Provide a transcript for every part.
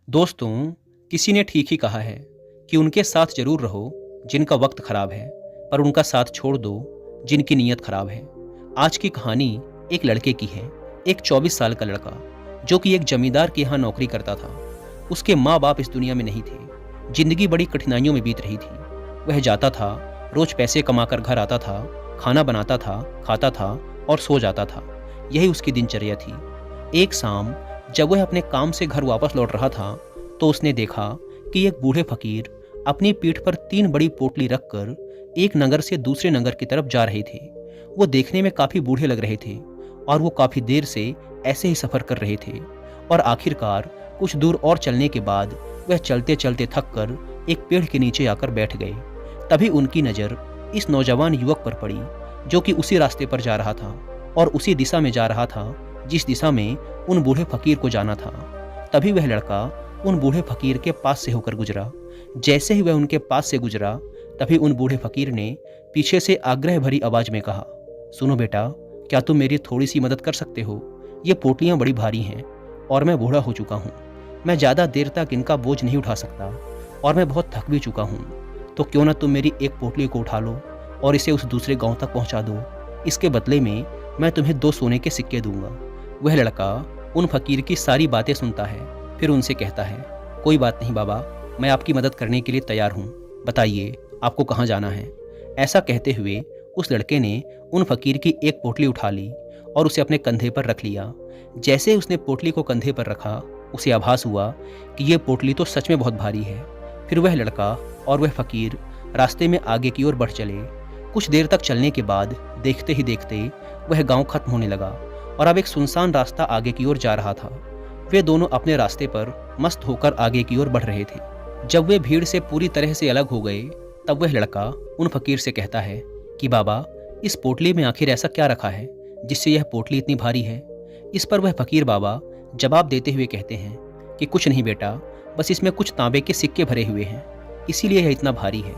दोस्तों, किसी ने ठीक ही कहा है कि उनके साथ जरूर रहो जिनका वक्त खराब है, पर उनका साथ छोड़ दो जिनकी नीयत खराब है। आज की कहानी एक लड़के की है। एक 24 साल का लड़का जो कि एक जमींदार के यहाँ नौकरी करता था। उसके माँ बाप इस दुनिया में नहीं थे। जिंदगी बड़ी कठिनाइयों में बीत रही थी। वह जाता था, रोज पैसे कमाकर घर आता था, खाना बनाता था, खाता था और सो जाता था। यही उसकी दिनचर्या थी। एक शाम जब वह अपने काम से घर वापस लौट रहा था तो उसने देखा कि एक बूढ़े फकीर अपनी पीठ पर 3 बड़ी पोटली रखकर एक नगर से दूसरे नगर की तरफ जा रहे थे। वो देखने में काफी बूढ़े लग रहे थे और वो काफी देर से ऐसे ही सफर कर रहे थे और आखिरकार कुछ दूर और चलने के बाद वह चलते चलते थक कर एक पेड़ के नीचे आकर बैठ गए। तभी उनकी नज़र इस नौजवान युवक पर पड़ी जो कि उसी रास्ते पर जा रहा था और उसी दिशा में जा रहा था जिस दिशा में उन बूढ़े फकीर को जाना था। तभी वह लड़का उन बूढ़े फकीर के पास से होकर गुजरा। जैसे ही वह उनके पास से गुजरा तभी उन बूढ़े फकीर ने पीछे से आग्रह भरी आवाज में कहा, सुनो बेटा, क्या तुम मेरी थोड़ी सी मदद कर सकते हो? ये पोटलियां बड़ी भारी हैं और मैं बूढ़ा हो चुका हूँ। मैं ज़्यादा देर तक इनका बोझ नहीं उठा सकता और मैं बहुत थक भी चुका हूँ। तो क्यों ना तुम मेरी एक पोटली को उठा लो और इसे उस दूसरे गांव तक पहुंचा दो। इसके बदले में मैं तुम्हें 2 सोने के सिक्के दूंगा। वह लड़का उन फकीर की सारी बातें सुनता है, फिर उनसे कहता है, कोई बात नहीं बाबा, मैं आपकी मदद करने के लिए तैयार हूँ। बताइए आपको कहाँ जाना है? ऐसा कहते हुए उस लड़के ने उन फकीर की एक पोटली उठा ली और उसे अपने कंधे पर रख लिया। जैसे उसने पोटली को कंधे पर रखा उसे आभास हुआ कि यह पोटली तो सच में बहुत भारी है। फिर वह लड़का और वह फकीर रास्ते में आगे की ओर बढ़ चले। कुछ देर तक चलने के बाद देखते ही देखते वह गांव खत्म होने लगा और अब एक सुनसान रास्ता आगे की ओर जा रहा था। वे दोनों अपने रास्ते पर मस्त होकर आगे की ओर बढ़ रहे थे। जब वे भीड़ से पूरी तरह से अलग हो गए तब वह लड़का उन फकीर से कहता है कि बाबा, इस पोटली में आखिर ऐसा क्या रखा है जिससे यह पोटली इतनी भारी है? इस पर वह फकीर बाबा जवाब देते हुए कहते हैं कि कुछ नहीं बेटा, बस इसमें कुछ तांबे के सिक्के भरे हुए हैं, इसीलिए यह इतना भारी है।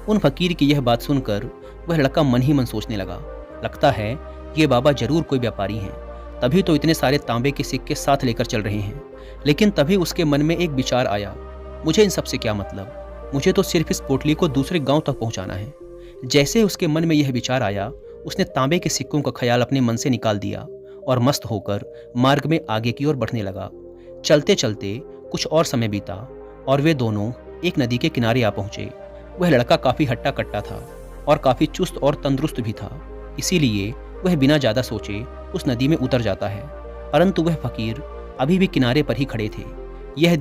उन फकीर की यह बात सुनकर वह लड़का मन ही मन सोचने लगा, लगता है ये बाबा जरूर कोई व्यापारी हैं, तभी तो इतने सारे तांबे के सिक्के साथ लेकर चल रहे हैं। लेकिन तभी उसके मन में एक विचार आया, मुझे इन सब से क्या मतलब, मुझे तो सिर्फ इस पोटली को दूसरे गांव तक पहुंचाना है। जैसे उसके मन में यह विचार आया उसने तांबे के सिक्कों का ख्याल अपने मन से निकाल दिया और मस्त होकर मार्ग में आगे की ओर बढ़ने लगा। चलते चलते कुछ और समय बीता और वे दोनों एक नदी के किनारे आ पहुंचे। वह लड़का काफ़ी हट्टा कट्टा था और काफ़ी चुस्त और तंदुरुस्त भी था, इसीलिए वह बिना ज़्यादा सोचे उस नदी में उतर जाता है। परंतु वह फकीर अभी भी किनारे पर ही खड़े थे। यह